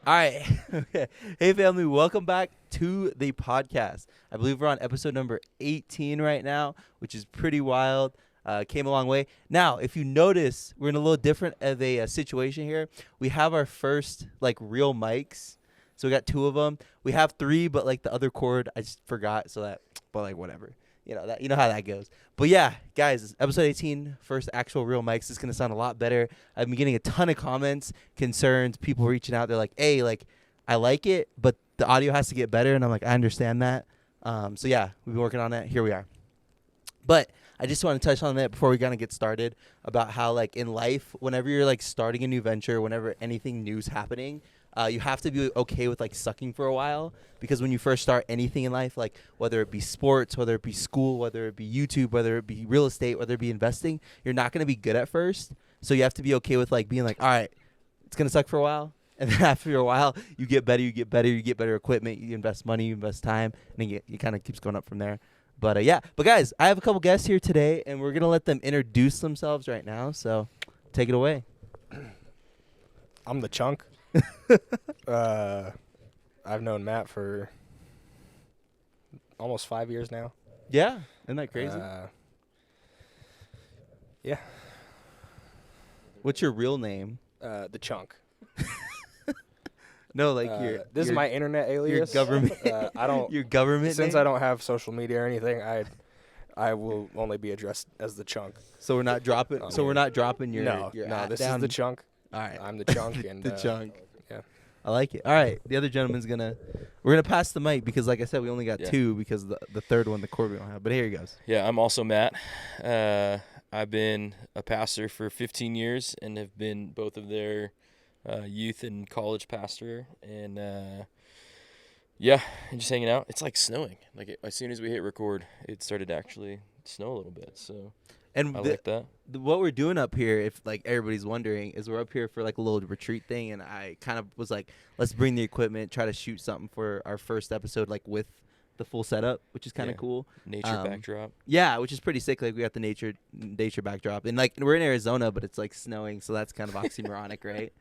All right. Hey, family. Welcome back to the podcast. I believe we're on episode number 18 right now, which is pretty wild. Came a long way. Now, if you notice, we're in a little different of a situation here. We have our first, real mics. So we got 2 of them. We have 3, but, the other cord, I just forgot. But, whatever. You know how that goes. But yeah, guys, episode 18, first actual real mics. This is going to sound a lot better. I've been getting a ton of comments, concerns, people reaching out. They're like, hey, I like it, but the audio has to get better. And I'm like, I understand that. So yeah, we've been working on that. Here we are. But I just want to touch on that before we kind of get started about how, in life, whenever you're, starting a new venture, whenever anything new's happening, you have to be okay with, sucking for a while. Because when you first start anything in life, whether it be sports, whether it be school, whether it be YouTube, whether it be real estate, whether it be investing, you're not going to be good at first. So you have to be okay with, being all right, it's going to suck for a while. And then after a while, you get better, you get better equipment, you invest money, you invest time, and then it kind of keeps going up from there. But, yeah. But, guys, I have a couple guests here today, and we're going to let them introduce themselves right now. So take it away. I'm the Chunk. I've known Matt for almost 5 years now. Yeah. Isn't that crazy? Yeah. What's your real name? The Chunk. No, this is my internet alias. Your government. I don't. Your government. Since name? I don't have social media or anything, I will only be addressed as the Chunk. So we're not dropping. We're not dropping your. No. This is the Chunk. All right. I'm the Chunk and the Chunk. Yeah. I like it. All right. The other gentleman's we're gonna pass the mic because, like I said, we only got 2 because the third one, the cord, we don't have. But here he goes. Yeah, I'm also Matt. I've been a pastor for 15 years and have been both of their youth and college pastor. And and just hanging out. It's snowing. As soon as we hit record, it started to actually snow a little bit. So and I like that. What we're doing up here, if everybody's wondering, is we're up here for a little retreat thing, and I kind of was let's bring the equipment, try to shoot something for our first episode, with the full setup, which is kind of cool. Nature backdrop. Yeah, which is pretty sick. We got the nature backdrop, and we're in Arizona, but it's snowing, so that's kind of oxymoronic, right?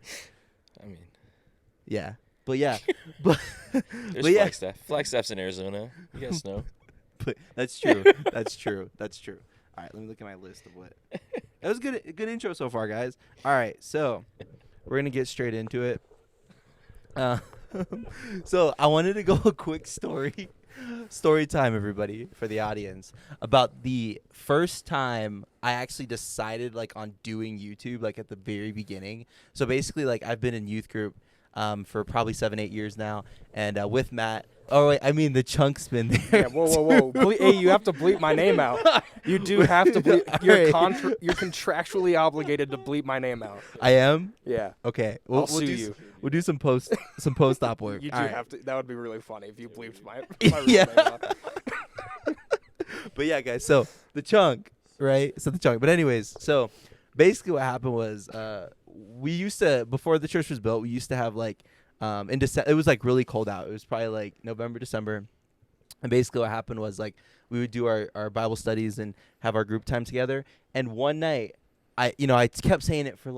I mean, yeah, but yeah, but there's but Flagstaff. Flagstaff's in Arizona. You got snow. But that's true. That's true. That's true. All right, let me look at my list of what. That was a good intro so far, guys. All right, so we're gonna get straight into it. So I wanted to go a quick story time, everybody, for the audience, about the first time I actually decided on doing YouTube, at the very beginning. So basically, I've been in youth group for probably 7-8 years now, and with Matt. Oh wait, I mean the Chunk's been there. Yeah, whoa! Hey, you have to bleep my name out. You do have to bleep. You're contractually obligated to bleep my name out. I am. Yeah. Okay. I'll sue you. We'll do some post-op work. You do have to. That would be really funny if you bleeped my real Yeah. name out. But yeah, guys. So the Chunk, right? So the Chunk. But anyways, so basically what happened was we used to, before the church was built, we used to have in December, it was really cold out. It was probably November, December. And basically what happened was we would do our Bible studies and have our group time together. And one night I kept saying it for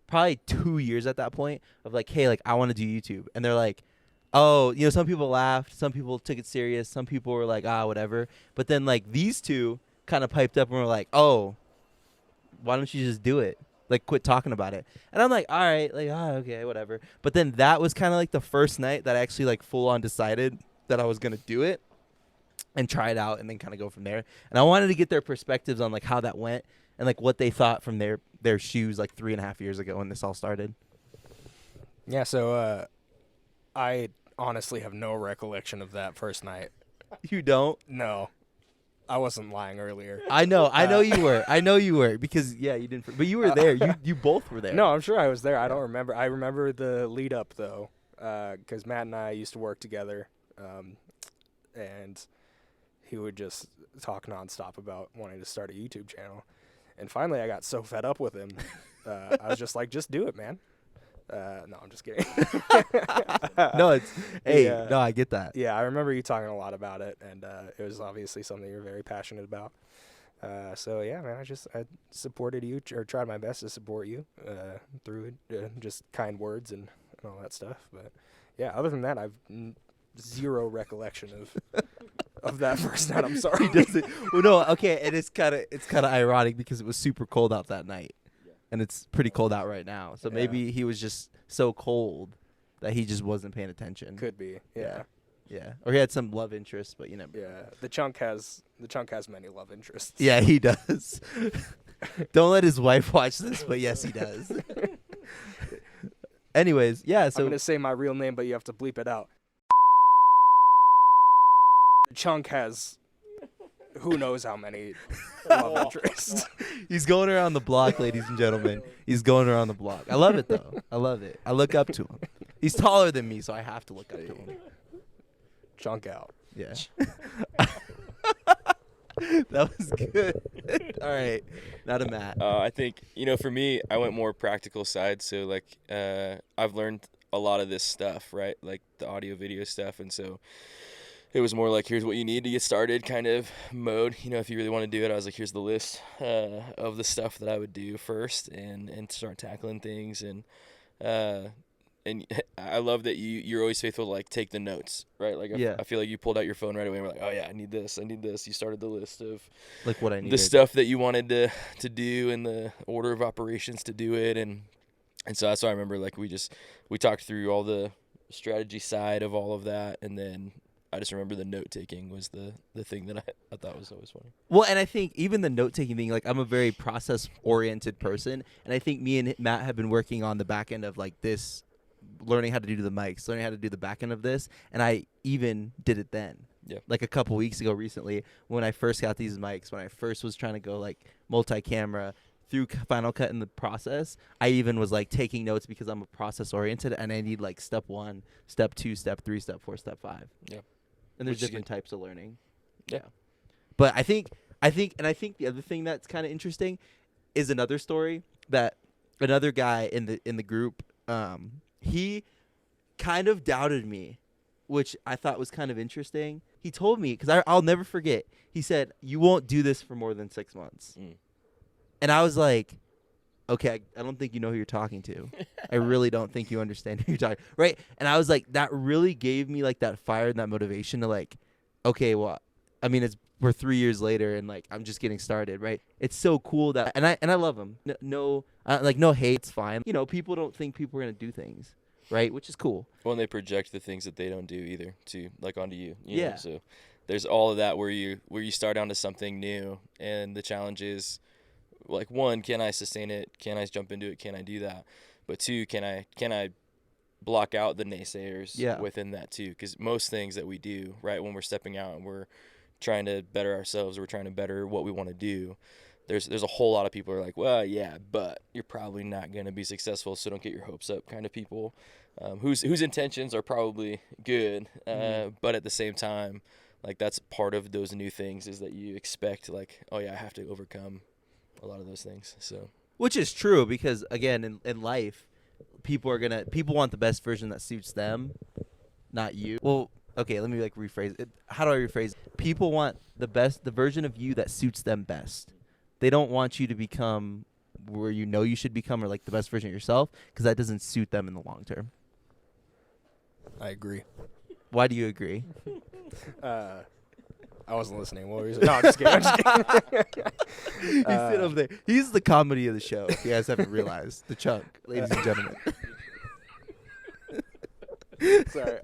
probably 2 years at that point of hey, I want to do YouTube. And they're oh, some people laughed, some people took it serious, some people were whatever. But then these two kind of piped up and were oh, why don't you just do it? Quit talking about it. And I'm all right, okay, whatever. But then that was kind of the first night that I actually full on decided that I was going to do it and try it out and then kind of go from there. And I wanted to get their perspectives on how that went and what they thought from their shoes 3.5 years ago when this all started. Yeah, so I honestly have no recollection of that first night. You don't? No. I wasn't lying earlier. I know you were. I know you were because you didn't. But you were there. You both were there. No, I'm sure I was there. I don't remember. I remember the lead up though, because Matt and I used to work together, and he would just talk nonstop about wanting to start a YouTube channel. And finally, I got so fed up with him, I was just just do it, man. No, I'm just kidding. No, no, I get that. Yeah, I remember you talking a lot about it, and it was obviously something you're very passionate about. So yeah, man, I supported you, or tried my best to support you through just kind words and and all that stuff. But yeah, other than that, I've zero recollection of that first night. I'm sorry. He doesn't. Well, no, okay, and it's kind of ironic because it was super cold out that night, and it's pretty cold out right now. So Yeah. maybe he was just so cold that he just wasn't paying attention. Could be. Yeah. Yeah, or he had some love interest, but you never. Yeah. The chunk has many love interests. Yeah, he does. Don't let his wife watch this, but yes, he does. Anyways, yeah. I'm So gonna say my real name, but you have to bleep it out. The chunk has who knows how many love interests. he's going around the block, ladies and gentlemen. He's going around the block. I love it though. I love it. I look up to him. He's taller than me, so I have to look up to him. Chunk out. Yeah. That was good. All right. Not a Matt. I think, for me, I went more practical side. So, like, I've learned a lot of this stuff, right? Like the audio, video stuff. And so it was more like, here's what you need to get started kind of mode. If you really want to do it, I was like, here's the list of the stuff that I would do first and start tackling things. And I love that you're always faithful to, like, take the notes, right? Like, I feel like you pulled out your phone right away and were like, oh, yeah, I need this. You started the list of like what I needed. The stuff that you wanted to do and the order of operations to do it. And so that's why I remember, like, we talked through all the strategy side of all of that. And then I just remember the note-taking was the thing that I thought was always funny. Well, and I think even the note-taking thing, like, I'm a very process-oriented person. And I think me and Matt have been working on the back end of, like, this, learning how to do the mics, learning how to do the back end of this, and I even did it then. Yeah. Like a couple weeks ago recently when I first got these mics, when I first was trying to go, like, multi-camera through Final Cut in the process, I even was, like, taking notes because I'm a process-oriented and I need, like, step 1, step 2, step 3, step 4, step 5. Yeah. And there's Which is different types of learning. Yeah. But I think the other thing that's kind of interesting is another story that another guy in the group, he kind of doubted me, which I thought was kind of interesting. He told me, because I'll never forget, he said, you won't do this for more than 6 months. And I was like, okay, I don't think you know who you're talking to. I really don't think you understand who you're talking, right? And I was like, that really gave me, like, that fire and that motivation to, like, okay, well, I mean, we're 3 years later and, like, I'm just getting started, right? It's so cool that, and I love him. No hate, it's fine. People don't think people are going to do things, right? Which is cool. Well, and they project the things that they don't do either, onto you. Yeah. Know? So there's all of that where you start onto something new, and the challenge is, like, 1, can I sustain it? Can I jump into it? Can I do that? But 2, can I block out the naysayers within that too? Because most things that we do, right, when we're stepping out and we're trying to better ourselves, we're trying to better what we want to do, there's a whole lot of people who are like, well, yeah, but you're probably not going to be successful, so don't get your hopes up kind of people, whose intentions are probably good, but at the same time, like, that's part of those new things is that you expect, like, oh yeah, I have to overcome a lot of those things. So, which is true, because again, in life, people want the best version that suits them, not you. Well, okay, let me, like, rephrase it. How do I rephrase it? People want the version of you that suits them best. They don't want you to become where you should become, or, like, the best version of yourself, because that doesn't suit them in the long term. I agree. Why do you agree? I wasn't listening. What were you saying? No, I'm just kidding. He's sitting over there. He's the comedy of the show, if you guys haven't realized. The chunk, ladies and gentlemen. Sorry.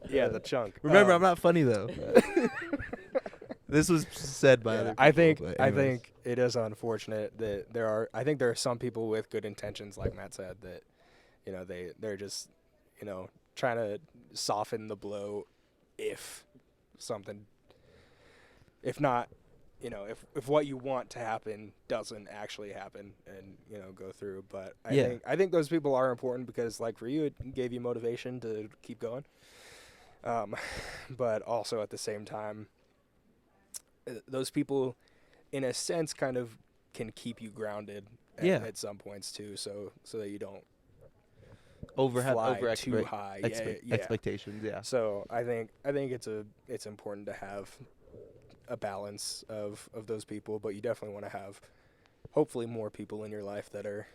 Yeah, the chunk. Remember, I'm not funny, though. This was said by other people. I think it is unfortunate that there are some people with good intentions, like Matt said, that, they're just, trying to soften the blow if not, if what you want to happen doesn't actually happen and, go through. But I think those people are important because, like, for you, it gave you motivation to keep going. But also at the same time, those people, in a sense, kind of can keep you grounded at some points too, so that you don't fly too high. Expectations. Yeah. So I think it's important to have a balance of those people, but you definitely want to have hopefully more people in your life that are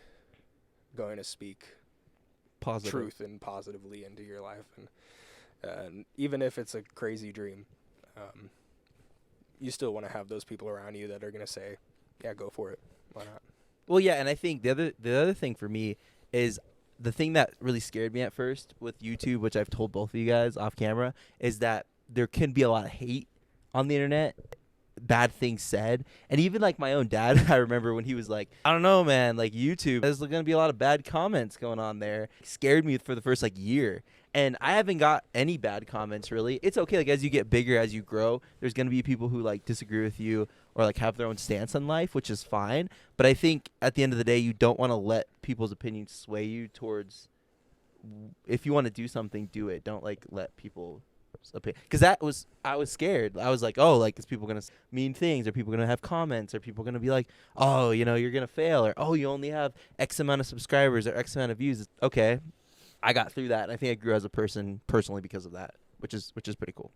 going to speak Positive. truth and positively into your life. And even if it's a crazy dream, you still want to have those people around you that are going to say, yeah, go for it. Why not? Well, yeah, and I think the other thing for me is the thing that really scared me at first with YouTube, which I've told both of you guys off camera, is that there can be a lot of hate on the internet, bad things said. And even like my own dad, I remember when he was like, I don't know, man, like YouTube, there's going to be a lot of bad comments going on there. It scared me for the first like year. And I haven't got any bad comments really. It's okay. Like as you get bigger, as you grow, there's going to be people who like disagree with you or like have their own stance on life, which is fine. But I think at the end of the day, you don't want to let people's opinions sway you towards, if you want to do something, do it. Don't like let people because I was scared. I was like, oh, like is people gonna mean things? Are people gonna have comments? Are people gonna be like, oh, you know, you're gonna fail, or oh, you only have X amount of subscribers or X amount of views? Okay, I got through that. And I think I grew as a person personally because of that, which is pretty cool.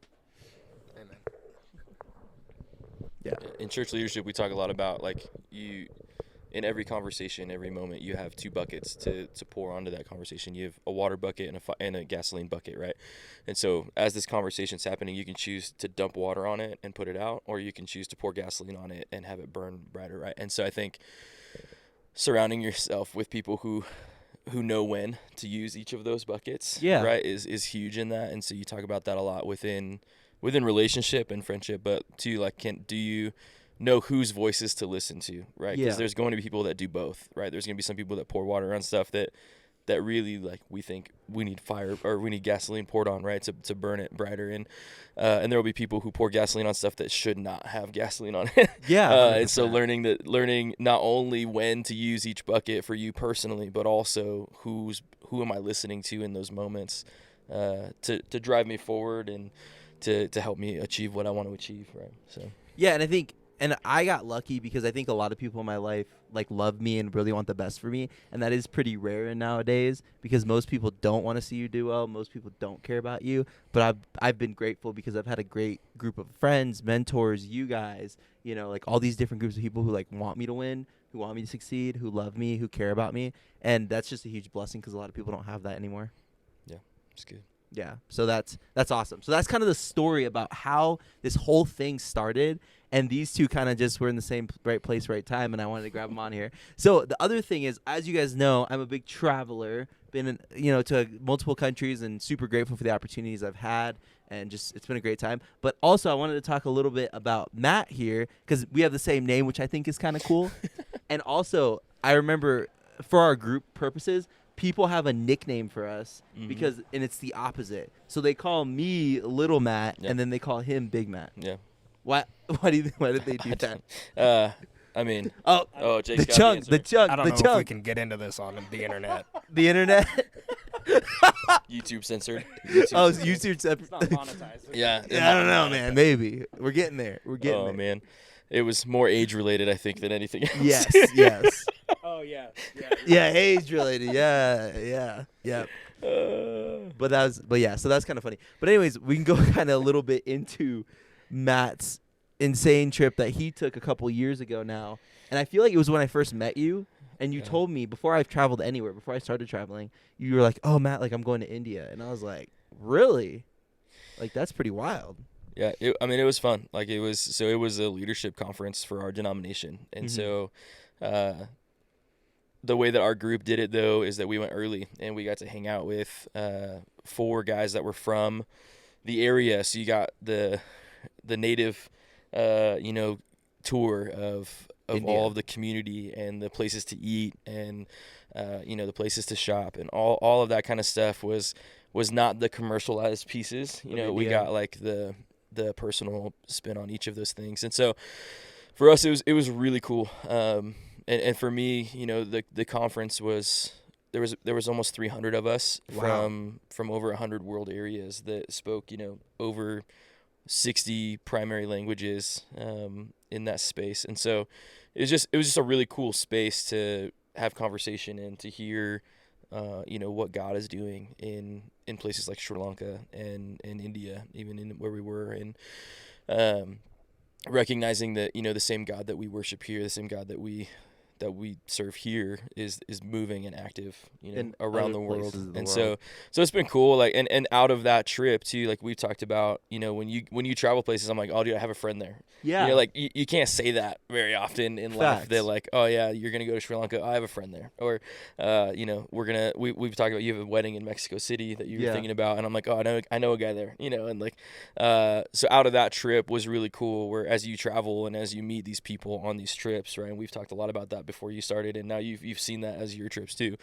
Amen. Yeah. In church leadership, we talk a lot about like in every conversation, every moment, you have two buckets to pour onto that conversation. You have a water bucket and a gasoline bucket, right? And so as this conversation's happening, you can choose to dump water on it and put it out, or you can choose to pour gasoline on it and have it burn brighter, right? And so I think surrounding yourself with people who know when to use each of those buckets, right, is huge in that. And so you talk about that a lot within relationship and friendship, but too, like, do you know whose voices to listen to, right? Because there's going to be people that do both, right? There's going to be some people that pour water on stuff that really, like, we think we need fire or we need gasoline poured on, right, to burn it brighter. And there will be people who pour gasoline on stuff that should not have gasoline on it. And so learning not only when to use each bucket for you personally, but also who am I listening to in those moments to drive me forward and to help me achieve what I want to achieve, right? So yeah, and I got lucky because I think a lot of people in my life like love me and really want the best for me, and that is pretty rare nowadays because most people don't want to see you do well. Most people don't care about you, but I've been grateful because I've had a great group of friends, mentors, you guys, you know, like all these different groups of people who like want me to win, who want me to succeed, who love me, who care about me, and that's just a huge blessing because a lot of people don't have that anymore. Yeah, it's good. Yeah, so that's awesome. So that's kind of the story about how this whole thing started, and these two kind of just were in the same right place, right time, and I wanted to grab them on here. So the other thing is, as you guys know, I'm a big traveler, been to multiple countries, and super grateful for the opportunities I've had, and just it's been a great time. But also, I wanted to talk a little bit about Matt here because we have the same name, which I think is kind of cool. And also, I remember for our group purposes, people have a nickname for us because, and it's the opposite. So they call me Little Matt, and then they call him Big Matt. Yeah. Why did they do that? I mean, the Jake's got chunk. I don't know if we can get into this on the internet. The internet. YouTube censored. Oh, it's YouTube. It's not monetized. Yeah. I don't know, man. Maybe we're getting there. Oh man, it was more age related, I think, than anything else. Yes. Oh yeah. Yeah, age related. Yeah. But yeah, so that's kind of funny. But anyways, we can go kind of a little bit into Matt's insane trip that he took a couple years ago now. And I feel like it was when I first met you, and you told me before I've traveled anywhere, before I started traveling, you were like, "Oh, Matt, like I'm going to India." And I was like, "Really? Like that's pretty wild." Yeah, it was fun. Like it was a leadership conference for our denomination. And so the way that our group did it, though, is that we went early and we got to hang out with 4 guys that were from the area. So you got the native, tour of India. all of the community and the places to eat and, the places to shop and all of that kind of stuff was not the commercialized pieces. We got like the personal spin on each of those things. And so for us, it was really cool. And for me, the conference there was almost 300 of us from over 100 world areas that spoke, over 60 primary languages in that space. And so it was just a really cool space to have conversation and to hear what God is doing in places like Sri Lanka and India, even in where we were, and recognizing that the same God that we worship here, the same God that we that we serve here is moving and active, In around other the world. places of the And world. so it's been cool. Like, and out of that trip too, like we've talked about, when you travel places, I'm like, oh, dude, I have a friend there. Yeah. Like you can't say that very often in life. Facts. That like, oh yeah, you're gonna go to Sri Lanka. I have a friend there. Or, we've talked about, you have a wedding in Mexico City that you were thinking about, and I'm like, oh, I know a guy there. And like, so out of that trip was really cool. Where as you travel and as you meet these people on these trips, right? And we've talked a lot about that before you started, and now you've seen that as your trips too.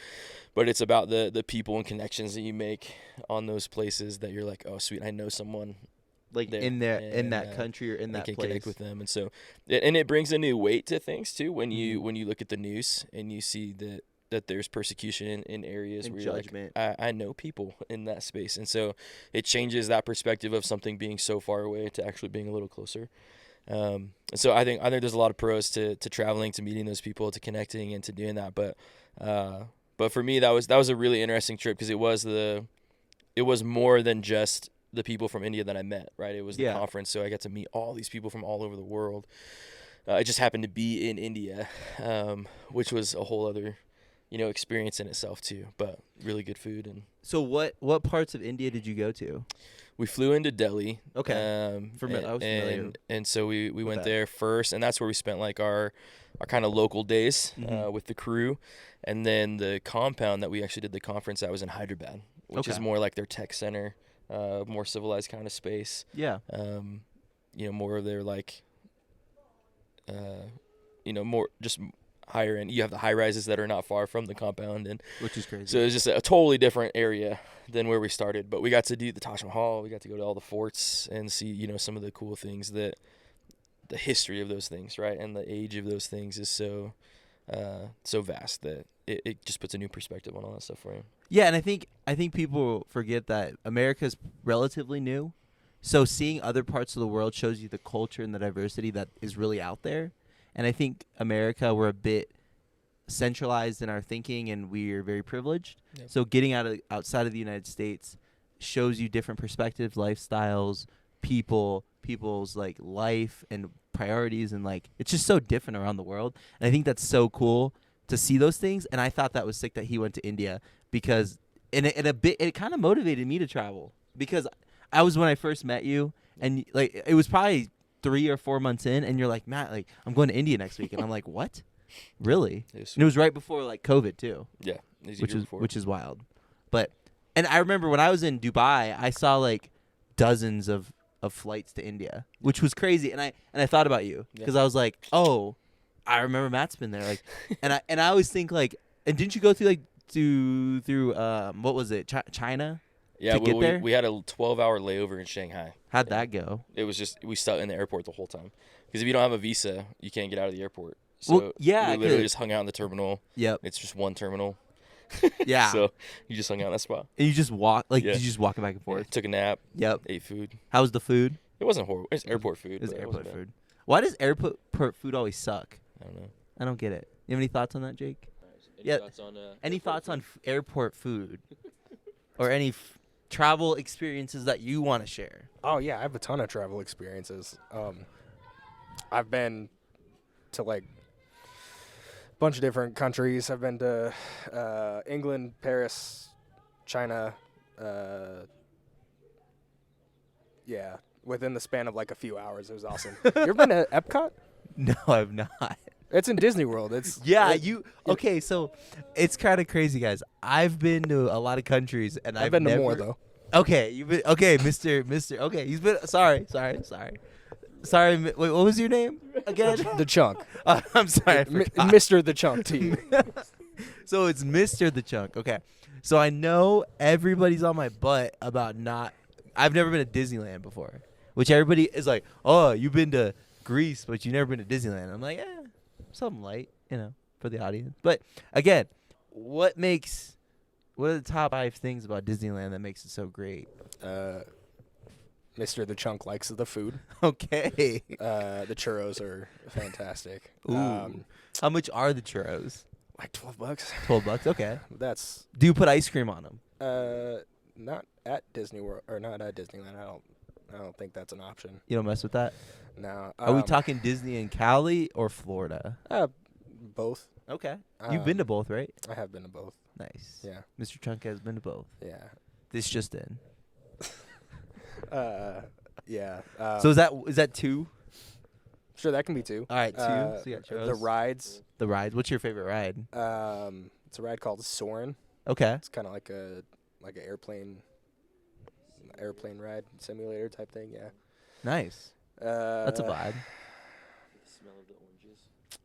But it's about the people and connections that you make on those places that you're like, oh sweet, I know someone like there, in and, that country or in I that can place. connect with them. And so it brings a new weight to things too when you look at the news and you see that there's persecution in areas And where judgment. you're like, I know people in that space. And so it changes that perspective of something being so far away to actually being a little closer. And so I think there's a lot of pros to traveling, to meeting those people, to connecting, and to doing that. But for me, that was a really interesting trip, because it was more than just the people from India that I met, right? It was the conference, so I got to meet all these people from all over the world. It just happened to be in India, which was a whole other, experience in itself too. But really good food. And So what parts of India did you go to? we flew into Delhi. Okay. I was familiar And so we went that. there first, and that's where we spent like our kind of local days Mhm. with the crew. And then the compound that we actually did the conference at was in Hyderabad, which is more like their tech center, more civilized kind of space. Yeah. More of their like, more just higher end. You have the high rises that are not far from the compound, and Which is crazy. so it's just a totally different area than where we started. But we got to do the Taj Mahal. We got to go to all the forts and see, some of the cool things, that the history of those things, right? And the age of those things is so vast that it just puts a new perspective on all that stuff for you. Yeah, and I think people forget that America's relatively new. So seeing other parts of the world shows you the culture and the diversity that is really out there. And I think America, we're a bit centralized in our thinking, and we're very privileged. Yep. So getting outside of the United States shows you different perspectives, lifestyles, people's like life and priorities, and like it's just so different around the world. And I think that's so cool to see those things. And I thought that was sick that he went to India, because it kind of motivated me to travel, because I was when I first met you, and like it was probably 3 or 4 months in, and you're like, Matt, like I'm going to India next week, and I'm like, what? Really? And it was right before like COVID too. Yeah, which is wild. And I remember when I was in Dubai, I saw like dozens of flights to India, which was crazy. And I thought about you, because I was like, oh, I remember Matt's been there. Like, and I always think like, and didn't you go through like through what was it, China? Yeah, to get there? We had a 12-hour layover in Shanghai. How'd that go? It was just, we stuck in the airport the whole time, because if you don't have a visa, you can't get out of the airport. So Well, yeah, we literally just hung out in the terminal. Yep. It's just one terminal. Yeah. So you just hung out in that spot. And you just walk, like, Yeah. you just walking back and Yeah, forth. took a nap. Yep. Ate food. How was the food? It wasn't horrible. It's airport food. It was but it airport wasn't bad. food. Why does airport food always suck? I don't know. I don't get it. You have any thoughts on that, Jake? Any Yeah. thoughts on Any thoughts on airport food? Or any travel experiences that you want to share? Oh yeah, I have a ton of travel experiences. I've been to like a bunch of different countries. I've been to England, Paris, China. Yeah, within the span of like a few hours. It was awesome. You ever been to Epcot? No, I've not. It's in Disney World. It's Yeah, okay, so it's kind of crazy, guys. I've been to a lot of countries, and I've been to more though. Okay, you've been Mr. Okay, he's been sorry. Wait, what was your name again? The Chunk. I'm sorry, I forgot. Mr. The Chunk to you. So it's Mr. the Chunk. Okay, so I know everybody's on my butt about not. I've never been to Disneyland before, which everybody is like, oh, you've been to Greece, but you've never been to Disneyland. I'm like, something light, for the audience. But again, what are the top 5 things about Disneyland that makes it so great? Mr. The Chunk likes the food. Okay. The churros are fantastic. Ooh. How much are the churros? Like $12. $12. Okay. That's Do you put ice cream on them? not at Disney World or not at Disneyland. I don't think that's an option. You don't mess with that? No. Are we talking Disney in Cali or Florida? Both. Okay. You've been to both, right? I have been to both. Nice. Yeah. Mr. Chunk has been to both. Yeah. This just in. Yeah. So is that 2? Sure, that can be 2. All right, 2. So you got the churros. rides. The rides. What's your favorite ride? It's a ride called Soarin'. Okay. It's kind of like an airplane ride simulator type thing. Yeah. Nice. That's a vibe. The smell of the oranges.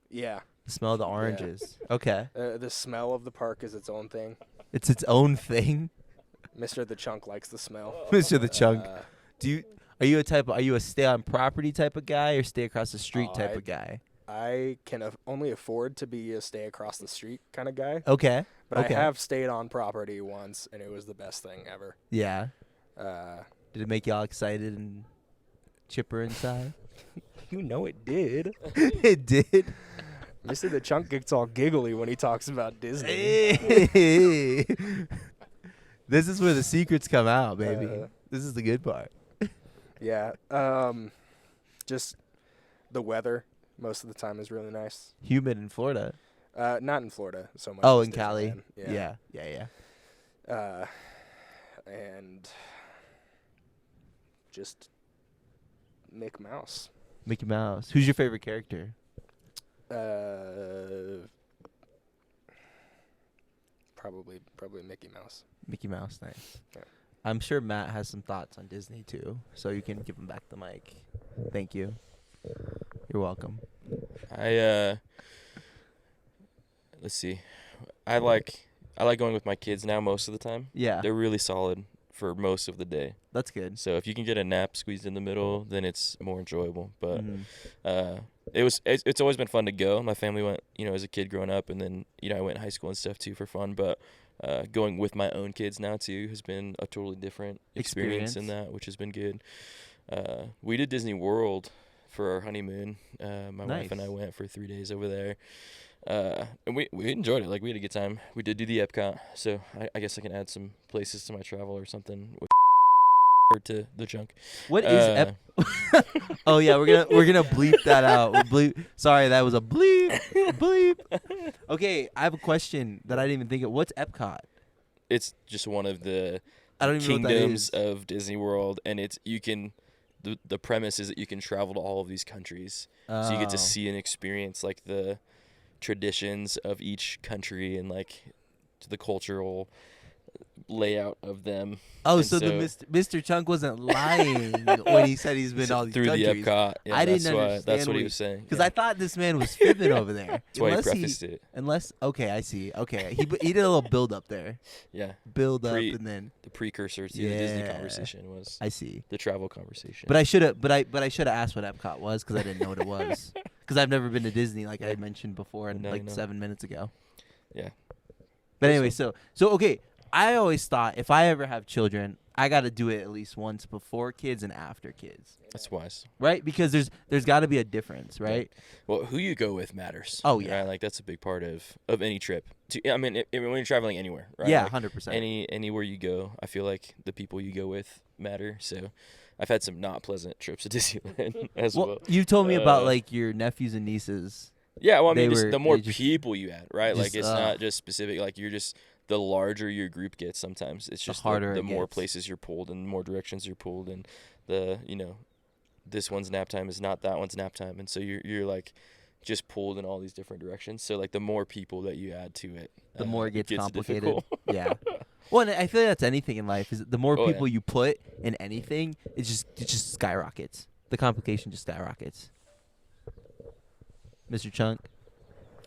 Yeah. The smell of the oranges. Okay. The smell of the park is its own thing. It's its own thing. Mr. the Chunk likes the smell. Mr. the Chunk. Are you a stay on property type of guy or stay across the street type of guy? I can only afford to be a stay across the street kind of guy. Okay. But okay. I have stayed on property once, and it was the best thing ever. Yeah. Did it make y'all excited and chipper inside? You know it did. It did. Mr. the Chunk gets all giggly when he talks about Disney. Hey. This is where the secrets come out, baby. This is the good part. Yeah. Just the weather most of the time is really nice. Humid in Florida. Not in Florida so much. Oh, as in Cali. Disneyland. Yeah. And just Mickey Mouse. Mickey Mouse. Who's your favorite character? Probably Mickey Mouse. Mickey Mouse, nice. Yeah. I'm sure Matt has some thoughts on Disney too, so you can give him back the mic. Thank you. You're welcome. Let's see. I like going with my kids now most of the time. Yeah. They're really solid for most of the day. That's good. So if you can get a nap squeezed in the middle, then it's more enjoyable. But Mhm. it's always been fun to go. My family went, as a kid growing up, and then I went in high school and stuff too for fun. But going with my own kids now too has been a totally different experience in that, which has been good. We did Disney World for our honeymoon. My wife and I went for 3 days over there. And we enjoyed it. Like, we had a good time. We did do the Epcot, so I guess I can add some places to my travel or something with or to the Chunk. What is Oh yeah, we're gonna bleep that out. Sorry, that was a bleep. Okay, I have a question that I didn't even think of. What's Epcot? It's just one of the I don't even know what that kingdoms is. of Disney World, and the premise is that you can travel to all of these countries, so you get to see and experience like the traditions of each country and like the cultural layout of them. Oh, and so the Mr. Chunk wasn't lying when he said he's been all these through countries. the Epcot. Yeah, I didn't understand. That's what he was saying. Because I thought this man was fibbing over there. That's why he prefaced it. Okay, I see. Okay, he did a little build up there. Yeah. Build up and then the precursor to the Disney conversation was. I see. The travel conversation. But I should have asked what Epcot was because I didn't know what it was. Because I've never been to Disney, like I mentioned before, 7 minutes ago. Yeah. But anyway, so okay. I always thought if I ever have children, I got to do it at least once before kids and after kids. That's wise. Right? Because there's got to be a difference, right? Yeah. Well, who you go with matters. Oh, yeah. Right? Like, that's a big part of any trip. When you're traveling anywhere, right? Yeah, like 100%. Anywhere you go, I feel like the people you go with matter. So I've had some not pleasant trips to Disneyland as well. You told me about, like, your nephews and nieces. Yeah, well, I mean, just the more people you add, right? Like, it's not just specific. Like, you're just... The larger your group gets, sometimes it's just the more places you're pulled and the more directions you're pulled, and this one's nap time is not that one's nap time, and so you're like just pulled in all these different directions. So like the more people that you add to it, the more it gets complicated. Difficult. Yeah. Well, and I feel like that's anything in life. Is the more people you put in anything, it just skyrockets. The complication just skyrockets. Mr. Chunk.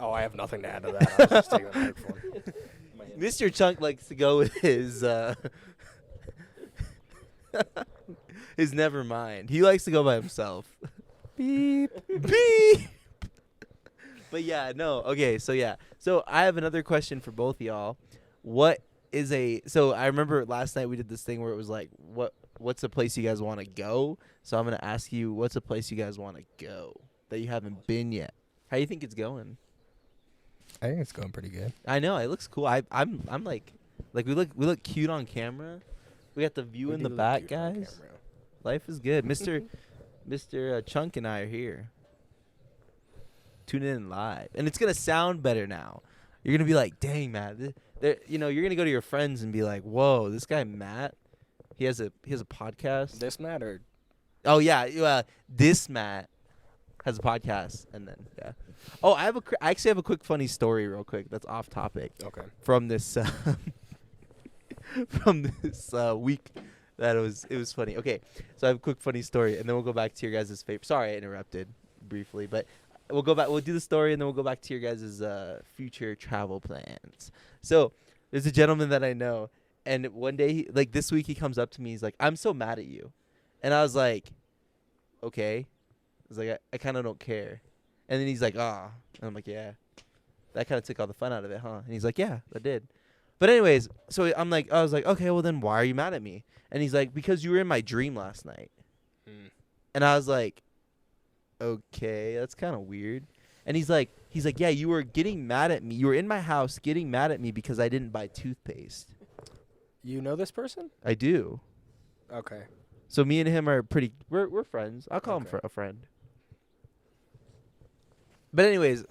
Oh, I have nothing to add to that. I was just taking the microphone. Mr. Chunk likes to go with his his never mind. He likes to go by himself. Beep. Beep. But yeah, no. Okay, so yeah. So I have another question for both of y'all. So I remember last night we did this thing where it was like, what's a place you guys want to go? So I'm going to ask you, what's a place you guys want to go that you haven't been yet? How do you think it's going? I think it's going pretty good. I know, it looks cool. I'm like we look cute on camera. We got the view in the back, guys. Life is good. Mr. Chunk and I are here. tune in live, and it's gonna sound better now. You're gonna be like, dang, Matt. You're gonna go to your friends and be like, whoa, this guy Matt, he has a podcast. This mattered. Oh yeah, this Matt has a podcast, and then yeah. Oh, I actually have a quick funny story, real quick. That's off topic. Okay. From this week, that it was funny. Okay, so I have a quick funny story, and then we'll go back to your guys' favorite. Sorry, I interrupted briefly, but we'll go back. We'll do the story, and then we'll go back to your guys' future travel plans. So there's a gentleman that I know, and one day, like this week, he comes up to me. He's like, "I'm so mad at you," and I was like, "Okay." I was like, I kind of don't care. And then he's like, "Ah," and I'm like, "Yeah." That kind of took all the fun out of it, huh? And he's like, "Yeah, that did." But anyways, so I was like, "Okay, well then why are you mad at me?" And he's like, "Because you were in my dream last night." And I was like, "Okay, that's kind of weird." And he's like, "Yeah, you were getting mad at me. You were in my house getting mad at me because I didn't buy toothpaste." You know this person? I do. Okay. So me and him are we're friends. I'll call him Okay. a friend. But anyways,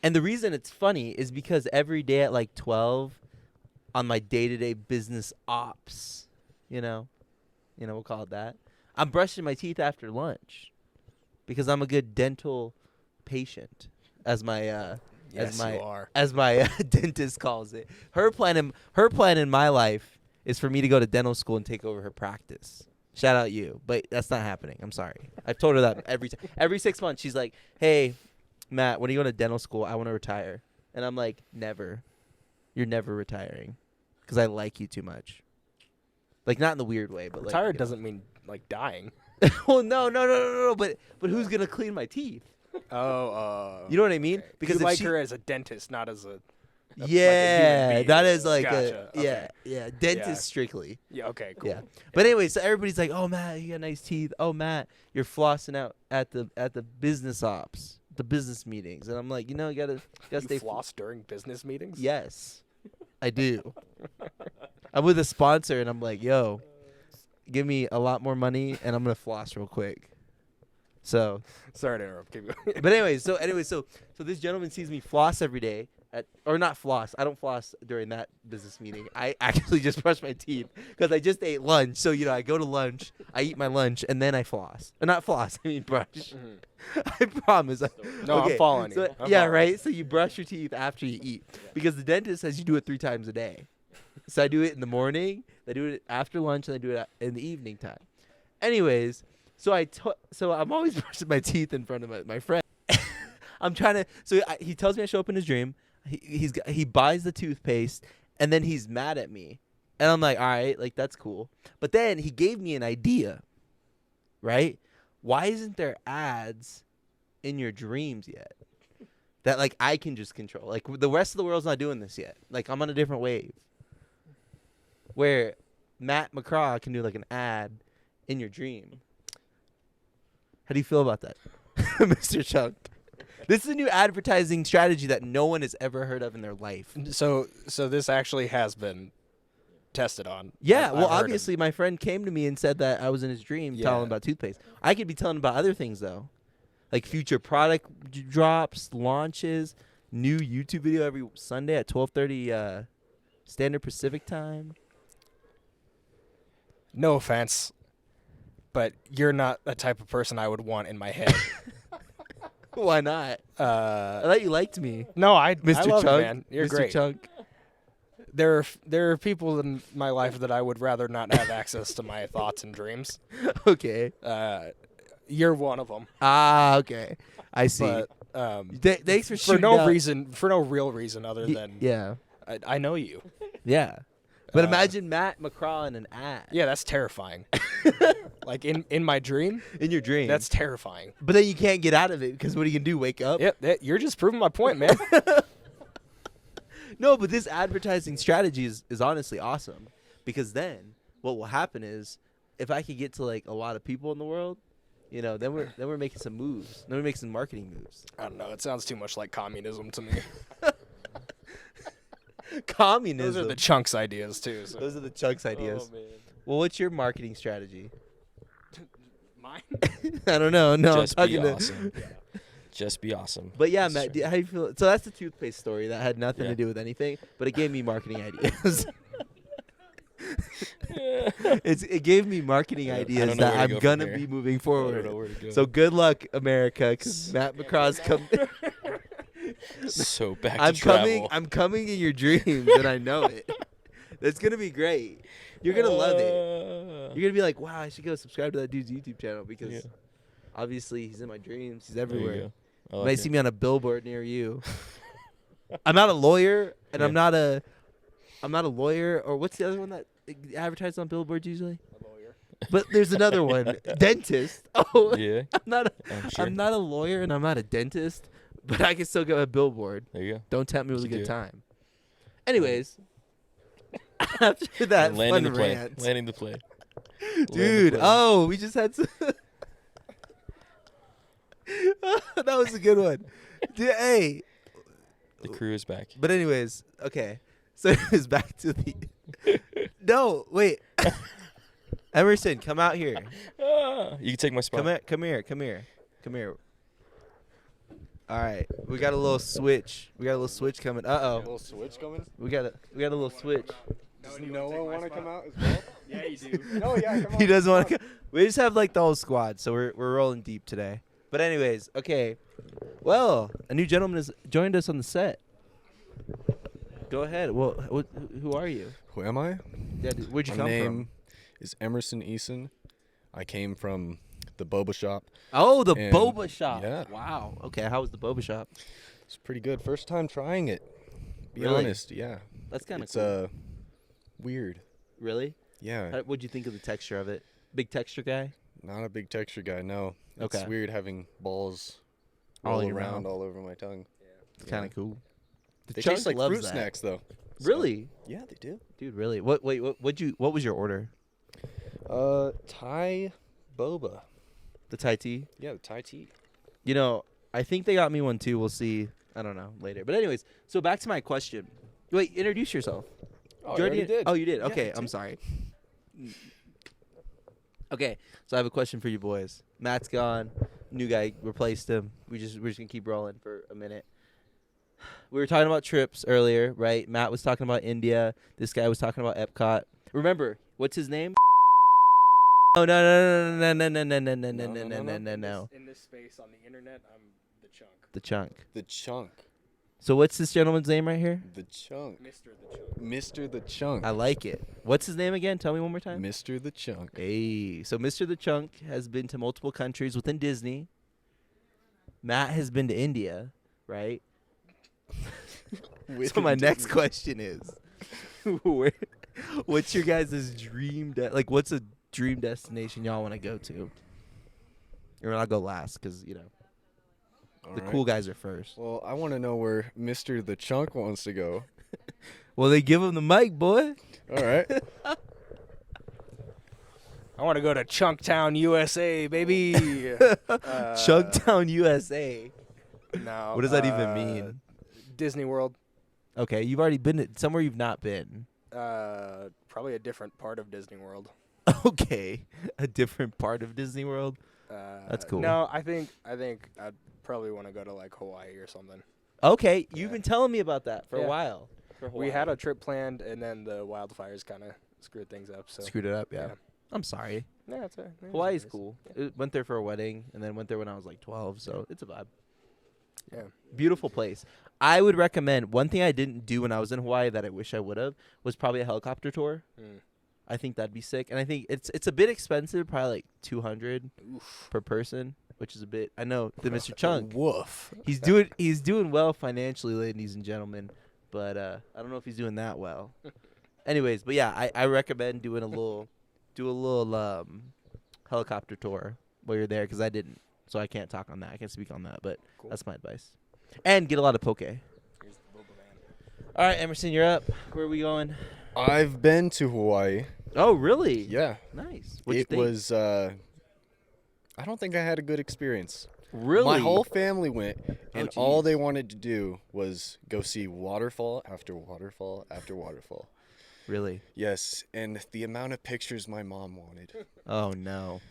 and the reason it's funny is because every day at like 12 on my day-to-day business ops, we'll call it that, I'm brushing my teeth after lunch because I'm a good dental patient, as my Yes, you are. as my dentist calls it. Her plan in my life is for me to go to dental school and take over her practice. Shout out you, but that's not happening. I'm sorry. I've told her that every 6 months. She's like, "Hey, Matt, when are you going to dental school? I want to retire." And I'm like, "Never. You're never retiring because I like you too much." Like, not in the weird way, but Retired like, doesn't mean like dying. well, no. But who's going to clean my teeth? Oh. You know what I mean? Okay. Because you if like she, her as a dentist, not as a yeah, being. that is like Gotcha. yeah, dentist Yeah. strictly. Yeah. Okay. Cool. Yeah. But anyway, so everybody's like, "Oh, Matt, you got nice teeth. Oh, Matt, you're flossing out at the business ops, the business meetings." And I'm like, you gotta You stay floss during business meetings? Yes, I do. I'm with a sponsor, and I'm like, "Yo, give me a lot more money, and I'm gonna floss real quick." So, Sorry to interrupt. Keep going. but anyway, so this gentleman sees me floss every day. Or not floss. I don't floss during that business meeting. I actually just brush my teeth because I just ate lunch. So, I go to lunch, I eat my lunch, and then I floss. Or not floss, I mean brush. I promise. No, I'm following so, you. I'm yeah, following. right? So you brush your teeth after you eat because the dentist says you do it 3 times a day. So I do it in the morning, I do it after lunch, and I do it in the evening time. Anyways, so I'm always brushing my teeth in front of my friend. I'm trying to. So he tells me I show up in his dream. He buys the toothpaste, and then he's mad at me, and I'm like, all right, like that's cool. But then he gave me an idea, right? Why isn't there ads in your dreams yet that like I can just control? Like the rest of the world's not doing this yet. Like I'm on a different wave where Matt McGregor can do like an ad in your dream. How do you feel about that, Mr. Chunk? This is a new advertising strategy that no one has ever heard of in their life. So this actually has been tested on. Yeah, I've well, heard obviously, my friend came to me and said that I was in his dream telling him about toothpaste. I could be telling him about other things, though, like future product drops, launches, new YouTube video every Sunday at 12:30 Standard Pacific Time. No offense, but you're not the type of person I would want in my head. Why not? I thought you liked me, No, I Mr. love Chunk. you, man. You're Mr. great. Chunk. There are people in my life that I would rather not have access to my thoughts and dreams. Okay. You're one of them. Ah, okay. I see. But Thanks for for shooting no out. reason, for no real reason other than Yeah. I know you. Yeah. But imagine Matt McGregor in an ad. Yeah, that's terrifying. Like in my dream, In your dream. that's terrifying. But then you can't get out of it because what are you going to do? Wake up? Yep, you're just proving my point, man. No, but this advertising strategy is honestly awesome because then what will happen is if I could get to like a lot of people in the world, then we're making some moves. Then we're making some marketing moves. I don't know. It sounds too much like communism to me. Communism. Those are the Chunks ideas too. So. Those are the Chunks ideas. Oh, man. Well, what's your marketing strategy? Mine? I don't know. No, Just I'm be talking awesome. Just be awesome. But yeah, That's Matt, true. how you feel? So that's the toothpaste story that had nothing Yeah. to do with anything, but it gave me marketing ideas. It gave me marketing I don't ideas know that where to I'm go from gonna here. be moving I don't forward. know where to go. So good luck, America, because Matt McCraw's coming. So back I'm to coming. travel. I'm coming in your dreams, and I know it. That's gonna be great. You're gonna love it. You're gonna be like, wow, I should go subscribe to that dude's YouTube channel because Yeah. obviously he's in my dreams. He's There you everywhere. go. I You like might it. see me on a billboard near you. I'm not a lawyer, and I'm not a lawyer, or what's the other one that advertises on billboards usually? A lawyer. But there's another one, dentist. Oh, Yeah, I'm sure. I'm not a lawyer, and I'm not a dentist, but I can still go a billboard. There you go. Don't tempt me with a You good do it. time. Anyways, after that Landing fun the plane. rant, Landing the plane. dude. Oh, we just had some. That was a good one. Dude, hey, The crew is back. but anyways, okay. So it's back to the. No, wait. Emerson, come out here. You can take my spot. Come here. All right, we got a little switch. Coming. Uh oh, little switch coming? we got a little switch. Does Noah want to come out as well? Yeah, you do. No, yeah, come on. He doesn't want to. We just have like the whole squad, so we're rolling deep today. But anyways, okay. Well, a new gentleman has joined us on the set. Go ahead. Well, who are you? Who am I? Yeah, where'd you My come name from? is Emerson Eason. I came from the boba shop. Oh, the and- boba shop. yeah. Wow. Okay, how was the boba shop? It's pretty good. First time trying it. Be Really? honest, yeah. That's kind of It's cool. weird. Really? Yeah. What'd you think of the texture of it? Big texture guy? Not a big texture guy, no. It's Okay. weird having balls All roll in your around mouth. all over my tongue. It's kind of cool. The They Chunk taste like loves fruit that. snacks though. So- Really? Yeah, they do. Dude, really? What was your order? Thai boba. The Thai tea? Yeah, the Thai tea. You know, I think they got me one too. We'll see. I don't know later. But anyways, so back to my question. Wait, introduce yourself. Oh, You I already did. Oh, you did. Yeah, Okay, I I'm did. sorry. Okay, so I have a question for you boys. Matt's gone. New guy replaced him. We're just gonna keep rolling for a minute. We were talking about trips earlier, right? Matt was talking about India. This guy was talking about Epcot. Remember, what's his name? Oh no. In this space on the internet, I'm the chunk. The Chunk. The Chunk. So what's this gentleman's name right here? The Chunk. Mr. the Chunk. Mr. the Chunk. I like it. What's his name again? Tell me one more time. Mr. the Chunk. Hey, so Mr. the Chunk has been to multiple countries within Disney. Matt has been to India, right? So my next question is, what's your guys' dream? What's a dream destination y'all want to go to? Or I'll go last because the Alright. cool guys are first. Well, I want to know where Mr. the Chunk wants to go. Well, they give him the mic, boy. All right. I want to go to Chunktown, USA, baby. Chunktown, USA. No. What does that even mean? Disney World. Okay, you've already been to somewhere you've not been. Probably a different part of Disney World. Okay, a different part of Disney World. That's cool. No, I think I'd probably want to go to like Hawaii or something. Okay, you've Yeah. been telling me about that for a Yeah. while. We had a trip planned, and then the wildfires kind of screwed things up. So Screwed it up, yeah. I'm sorry. Yeah, it's a, Hawaii's cool. Went there for a wedding, and then went there when I was like 12, so it's a vibe. Yeah. Beautiful place. I would recommend, one thing I didn't do when I was in Hawaii that I wish I would have was probably a helicopter tour. Mm. I think that'd be sick. And I think it's a bit expensive, probably like $200 per person, which is a bit. I know the Mr. Chunk. Woof. He's doing well financially, ladies and gentlemen, but I don't know if he's doing that well. Anyways, but yeah, I recommend doing a little helicopter tour while you're there because I didn't, so I can't talk on that. I can't speak on that, but Cool. that's my advice. And get a lot of poke. Here's the Boba Van. All right, Emerson, you're up. Where are we going? I've been to Hawaii. Oh, really? Yeah. Nice. What'd you It think? was, I don't think I had a good experience. really. My whole family went, and Oh, all jeez. they wanted to do was go see waterfall after waterfall after waterfall. Really? Yes, and the amount of pictures my mom wanted. Oh no.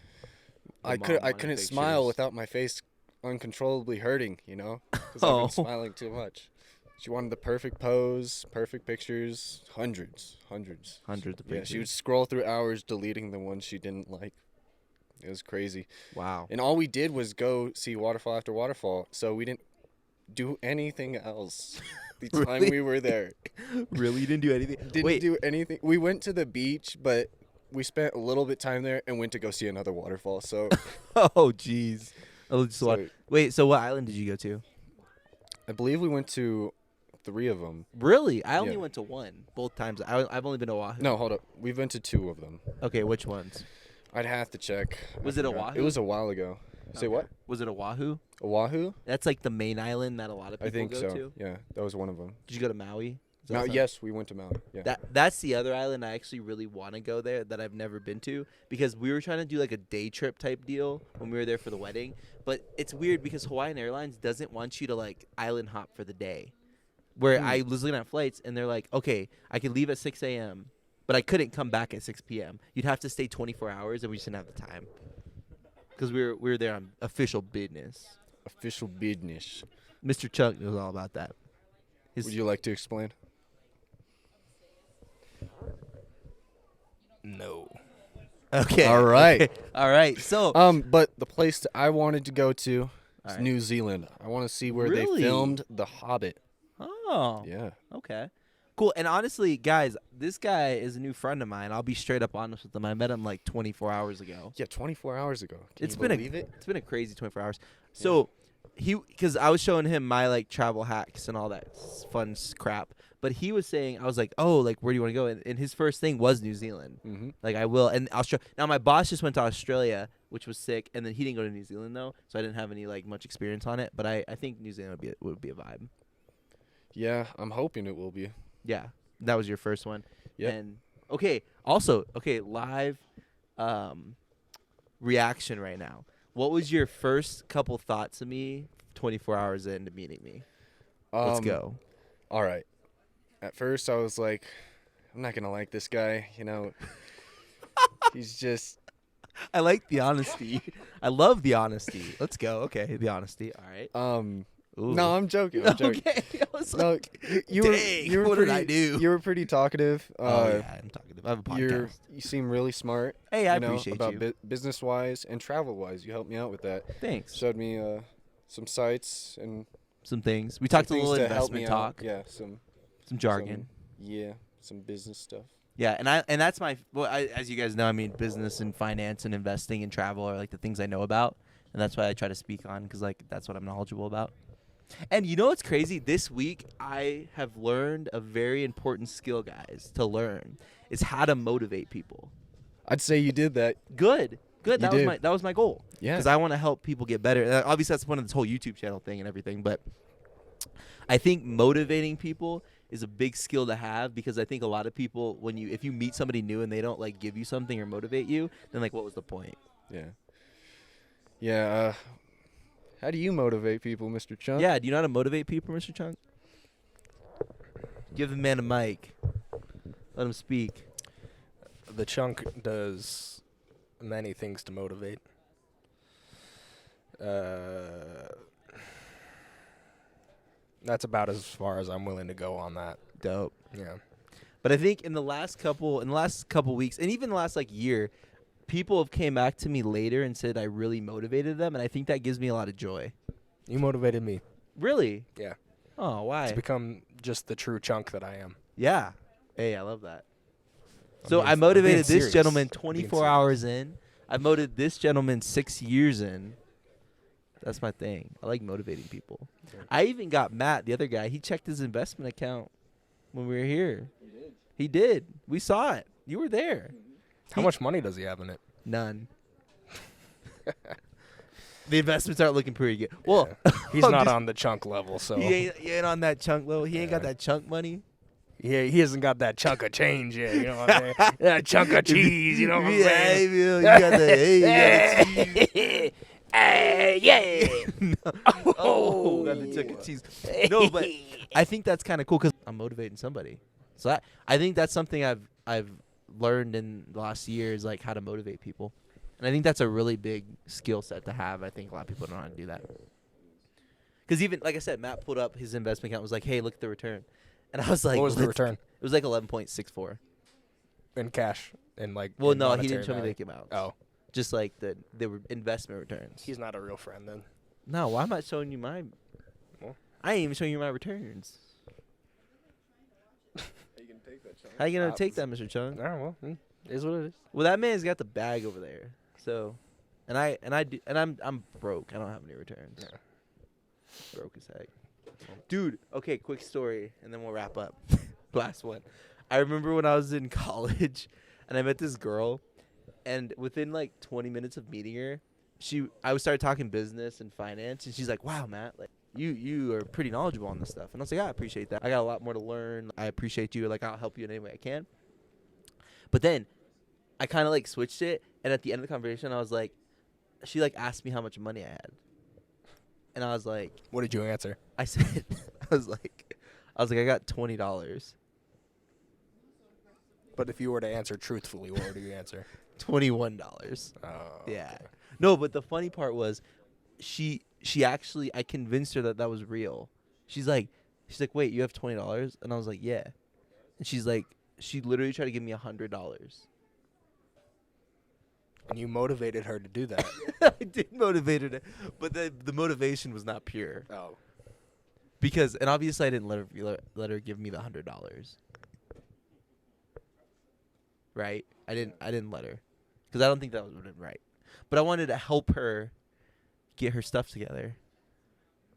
The I mom wanted couldn't smile pictures. without my face uncontrollably hurting, you know, because Oh. I've been smiling too much. She wanted the perfect pose, perfect pictures, hundreds. Hundreds of Yeah, pictures. she would scroll through hours deleting the ones she didn't like. It was crazy. Wow. And all we did was go see waterfall after waterfall, so we didn't do anything else the time Really? we were there. Really? You didn't do anything? Didn't Wait. do anything. We went to the beach, but we spent a little bit time there and went to go see another waterfall. So, Oh, jeez. so Wait, so what island did you go to? I believe we went to 3 of them. Really? I only Yeah. went to one. Both times. I've only been to Oahu. No, hold up. We've been to 2 of them. Okay, which ones? I'd have to check. I Was it forgot. Oahu? It was a while ago. Say Okay. what? Was it Oahu? Oahu? That's like the main island that a lot of people I think go so. to. Yeah, that was one of them. Did you go to Maui? Is that Now, something- yes, we went to Maui. Yeah. That's the other island I actually really want to go there that I've never been to, because we were trying to do like a day trip type deal when we were there for the wedding. But it's weird because Hawaiian Airlines doesn't want you to like island hop for the day. Where I was looking at flights and they're like, okay, I could leave at 6 a.m., but I couldn't come back at 6 p.m. You'd have to stay 24 hours and we just didn't have the time. Because we were there on official business. Official business. Mr. Chuck knows all about that. Would you like to explain? No. Okay. All right. Okay. All right. So, But the place that I wanted to go to is Alright. New Zealand. I want to see where Really? they filmed The Hobbit. oh, Yeah. okay. Cool. And honestly, guys, this guy is a new friend of mine. I'll be straight up honest with him. I met him like 24 hours ago. Yeah, 24 hours ago. Can It's you been believe it? It's been a crazy 24 hours. So because I was showing him my like travel hacks and all that fun crap, but he was saying, I was like, oh, like where do you want to go? And his first thing was New Zealand. Mm-hmm. Like I will, and Australia. Now my boss just went to Australia, which was sick, and then he didn't go to New Zealand though, so I didn't have any like much experience on it. But I think New Zealand would be a vibe. Yeah, I'm hoping it will be. Yeah, that was your first one. Yep. And okay, live reaction right now. What was your first couple thoughts of me 24 hours into meeting me? Let's go. All right. At first, I was like, I'm not going to like this guy, you know. He's just... I like the honesty. I love the honesty. Let's go. Okay, the honesty. All right. Ooh. No, I'm joking. I'm joking. Okay. I was No, like, you dang, were what pretty, did I do? You were pretty talkative. Oh yeah, I'm talking. I have a podcast. You seem really smart. Hey, I you know, appreciate about you. business-wise and travel-wise. You helped me out with that. Thanks. Showed me some sites and Some things. We talked a some little things to help investment me talk. out. Yeah, some Some jargon. some business stuff. Yeah, and that's my as you guys know, I mean, business and finance and investing and travel are like the things I know about, and that's why I try to speak on, because like that's what I'm knowledgeable about. And you know what's crazy? This week I have learned a very important skill, guys, to learn is how to motivate people. I'd say you did that. Good. You That did. was my goal. Yeah. Because I want to help people get better. Obviously, that's one of this whole YouTube channel thing and everything. But I think motivating people is a big skill to have, because I think a lot of people, if you meet somebody new and they don't like give you something or motivate you, then like what was the point? Yeah. Yeah. How do you motivate people, Mr. Chunk? Yeah. Do you know how to motivate people, Mr. Chunk? Give the man a mic. Let him speak. The chunk does many things to motivate. That's about as far as I'm willing to go on that. Dope. Yeah. But I think in the last couple weeks, and even the last like year, people have came back to me later and said I really motivated them, and I think that gives me a lot of joy. You motivated me Really? Yeah. Oh, why? to become just the true chunk that I am. Yeah. Hey, I love that. I'm So being- I I'm motivated being this serious. gentleman I'm being 24 hours in. I motivated this gentleman 6 years in. That's my thing. I like motivating people. Yeah. I even got Matt, the other guy. He checked his investment account when we were here. He did. We saw it. You were there. How much money does he have in it? None. The investments aren't looking pretty good. Well, Yeah. He's I'm not just- on the chunk level, so he ain't on that chunk level. He ain't got Yeah. that chunk money. he hasn't got that chunk of change yet. You know what I'm saying? That chunk of cheese. You know what I'm Yeah, saying? you got the hey, yeah. oh, got the chunk of cheese. No, but I think that's kind of cool because I'm motivating somebody. So I think that's something I've learned in the last year is like how to motivate people. And I think that's a really big skill set to have. I think a lot of people don't know how to do that. Because even, like I said, Matt pulled up his investment account and was like, hey, look at the return. And I was like, what was the return? It was like 11.64. In cash? In like Well, in no, he monetary didn't show me value? the amount. Oh, Just like they were investment returns. he's not a real friend then. No, why am I showing you my... Well. I ain't even showing you my returns. How you gonna take that, Sean? How you going to take that, Mr. Chung? Oh, well, is what it is. Well, that man's got the bag over there. So, and I'm broke. I don't have any returns. Yeah. Broke as heck. Dude, okay, quick story, and then we'll wrap up. Last one. I remember when I was in college, and I met this girl, and within like 20 minutes of meeting her, I started talking business and finance, and she's like, "Wow, Matt, like you are pretty knowledgeable on this stuff." And I was like, "Yeah, I appreciate that. I got a lot more to learn. I appreciate you. Like, I'll help you in any way I can." But then I kind of like switched it, and at the end of the conversation, I was like, she like asked me how much money I had, and I was like, What did you answer? I said, I was like, I got $20. But if you were to answer truthfully, what would you answer? $21. Oh, Yeah. okay. No, but the funny part was, she actually, I convinced her that was real. She's like, wait, you have $20? And I was like, yeah. And she's like, she literally tried to give me $100. And you motivated her to do that. I did motivate her, but the motivation was not pure. Oh. Because, and obviously I didn't let her give me the $100. Right? I didn't let her. Because I don't think that would have been right. But I wanted to help her get her stuff together.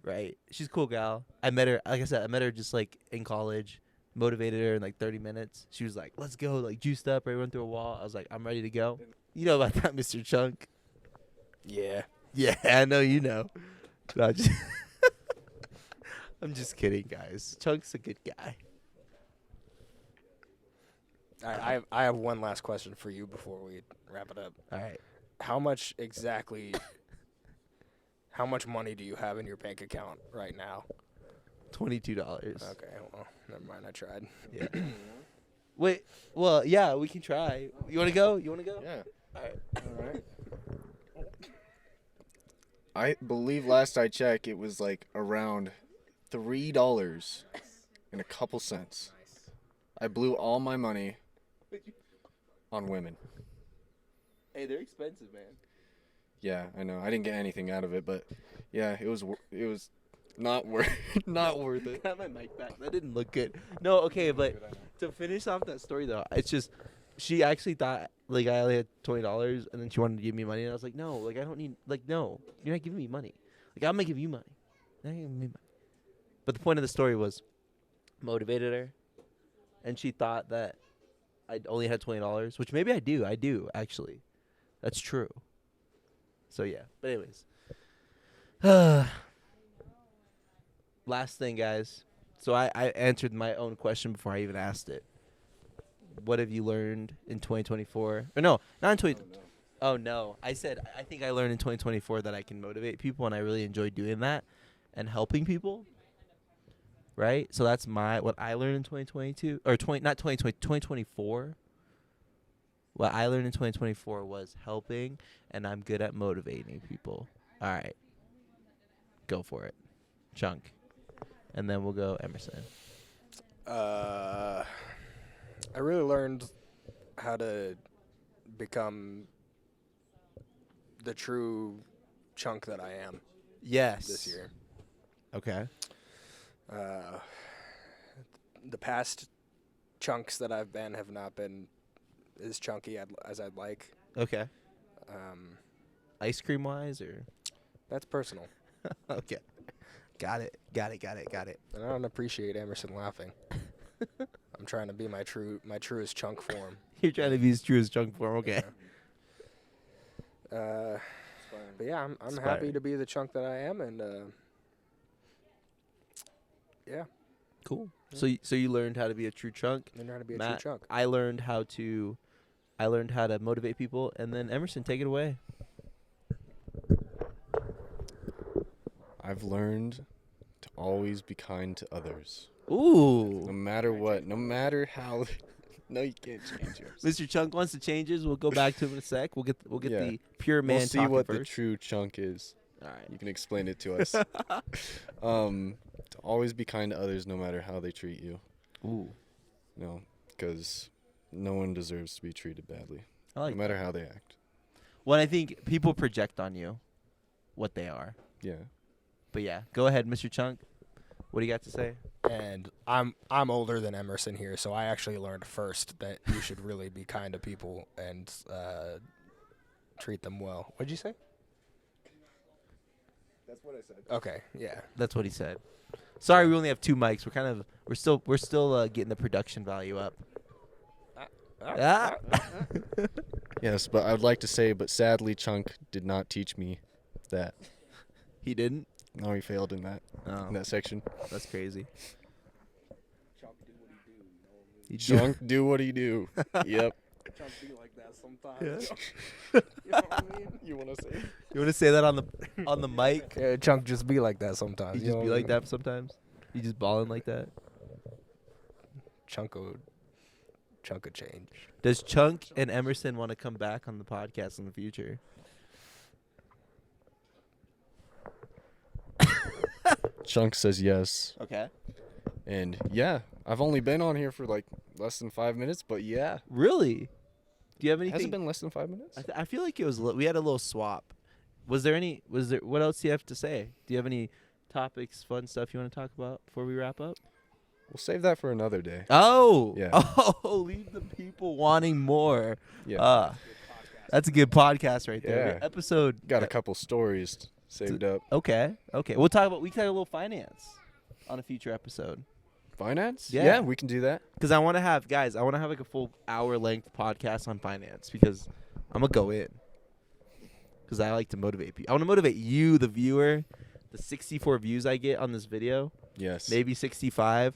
Right? She's a cool gal. I met her, like I said, just like in college. Motivated her in like 30 minutes. She was like, let's go, like juiced up, ready to run through a wall. I was like, I'm ready to go. You know about that, Mr. Chunk? Yeah. Yeah, I know you know. No, I'm just kidding, guys. Chunk's a good guy. I have one last question for you before we wrap it up. All right. How much money do you have in your bank account right now? $22. Okay, well, never mind. I tried. Yeah. Wait. Well, yeah, we can try. You want to go? Yeah. All right. All right. I believe last I checked, it was like around $3 and a couple cents. I blew all my money on women. Hey, they're expensive, man. Yeah, I know. I didn't get anything out of it, but yeah, it was not worth it. Got my mic back. That didn't look good. No, okay, but to finish off that story though, it's just she actually thought like I only had $20, and then she wanted to give me money, and I was like, no, like I don't need, like no, you're not giving me money. Like I'm gonna give you money. You're not giving me money. But the point of the story was motivated her, and she thought that I only had $20, which maybe I do. I do actually. That's true. So yeah. But anyways. Last thing, guys. So I answered my own question before I even asked it. What have you learned in 2024? Or no, not in 20. Oh no. I said I think I learned in 2024 that I can motivate people, and I really enjoy doing that and helping people. Right? So that's what I learned in 2022 or 2024. What I learned in 2024 was helping, and I'm good at motivating people. All right. Go for it. Chunk. And then we'll go Emerson. I really learned how to become the true chunk that I am. Yes. This year. Okay. The past chunks that I've been have not been as chunky as I'd like. Okay. Ice cream wise, or? That's personal. Okay. Got it. And I don't appreciate Emerson laughing. I'm trying to be my truest chunk form. You're trying to be as true as Chunk form. Okay. But yeah, I'm Inspiring. happy to be the chunk that I am, and yeah. Cool. So you learned how to be a true chunk. I learned how to be a Matt, true chunk. I learned how to motivate people, and then Emerson, take it away. I've learned to always be kind to others. Ooh. No matter what, no matter how No, you can't change yours. Mr. Chunk wants to change his. We'll go back to him in a sec. We'll get Yeah. the pure man We'll see talking what the first. true chunk is. All right. You can explain it to us. To always be kind to others no matter how they treat you. Ooh. No, because no one deserves to be treated badly, I like no matter how they act. Well, I think people project on you what they are. Yeah. But yeah, go ahead, Mr. Chunk. What do you got to say? And I'm older than Emerson here, so I actually learned first that you should really be kind to people and treat them well. What'd you say? That's what I said. Okay, yeah. That's what he said. Sorry, we only have 2 mics. We're still getting the production value up. Ah. Yes, but I'd like to say, but sadly, Chunk did not teach me that. He didn't. No, he failed in that section. That's crazy. Chunk, do what he do. Yep. Chunk be like that sometimes. Yeah. You know what I mean? You want to say? You want to say that on the mic? Yeah, Chunk just be like that sometimes. You just be like that sometimes. You just balling like that. Chunk of change. Does Chunk and Emerson want to come back on the podcast in the future? Chunk says yes. Okay. And yeah, I've only been on here for like less than 5 minutes, but yeah. Really? Do you have anything? Has it been less than 5 minutes? I feel like it was. We had a little swap. Was there? What else do you have to say? Do you have any topics, fun stuff you want to talk about before we wrap up? We'll save that for another day. Oh. Yeah. Oh, leave the people wanting more. Yeah. That's a good podcast right there. Yeah. Episode. Got a couple stories saved up. Okay. We can talk a little finance on a future episode. Finance? Yeah. We can do that. Because I want to have like a full hour-length podcast on finance because I'm going to go in. Because I like to motivate people. I want to motivate you, the viewer, the 64 views I get on this video, Yes. maybe 65.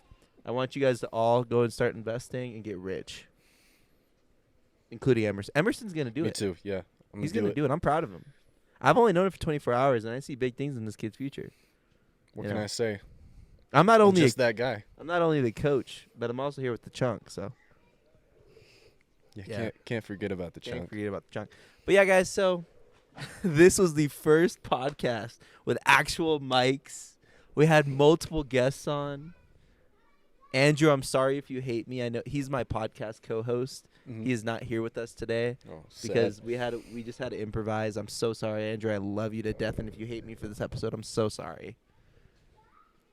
I want you guys to all go and start investing and get rich, including Emerson. Emerson's going to do Me it. too, yeah. He's going to do it. I'm proud of him. I've only known him for 24 hours, and I see big things in this kid's future. What You can know. I say? I'm not I'm only just that guy. I'm not only the coach, but I'm also here with the chunk. So Yeah. Can't forget about the can't chunk. forget about the chunk. But yeah, guys. So this was the first podcast with actual mics. We had multiple guests on. Andrew, I'm sorry if you hate me. I know he's my podcast co-host. Mhm. He is not here with us today Oh, sad. because we just had to improvise. I'm so sorry, Andrew. I love you to death, and if you hate me for this episode, I'm so sorry.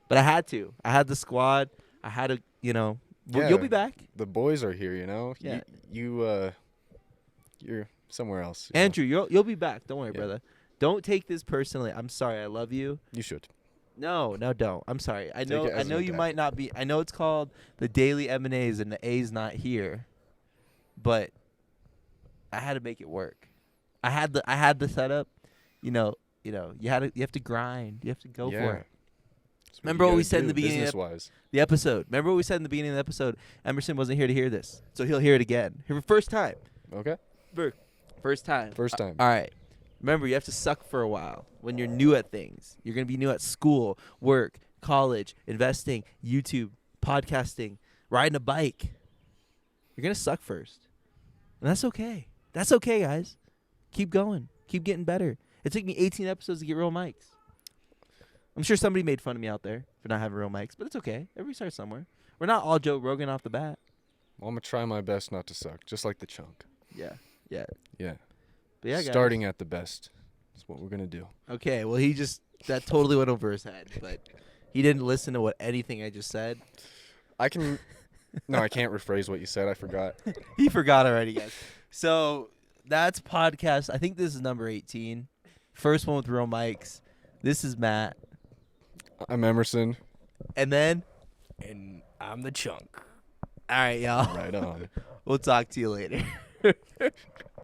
But I had to. I had the squad. I had to, you'll Yeah. be back. The boys are here, Yeah. You're somewhere else. Andrew, you'll be back. Don't worry, Yeah. brother. Don't take this personally. I'm sorry. I love you. You should. No, don't. I'm sorry. I know it as an you attack. might not be. I know it's called the Daily M&As and the A's not here. But I had to make it work. I had the setup. You have to grind. You have to go for Yeah. it. Remember what we said in the beginning of business-wise. the episode. Remember what we said in the beginning of the episode? Emerson wasn't here to hear this. So he'll hear it again. For the first time. Okay. First time. First time. All right. Remember, you have to suck for a while when you're new at things. You're going to be new at school, work, college, investing, YouTube, podcasting, riding a bike. You're going to suck first. And that's okay. That's okay, guys. Keep going. Keep getting better. It took me 18 episodes to get real mics. I'm sure somebody made fun of me out there for not having real mics, but it's okay. Everybody starts somewhere. We're not all Joe Rogan off the bat. Well, I'm going to try my best not to suck, just like the chunk. Yeah. Yeah. But yeah, guys. Starting at the best is what we're going to do. Okay, well, that totally went over his head, but he didn't listen to anything I just said. I can't rephrase what you said. I forgot. He forgot already, guys. So that's podcast. I think this is number 18. First one with real mics. This is Matt. I'm Emerson. And then, And I'm the chunk. all right, y'all. Right on. We'll talk to you later.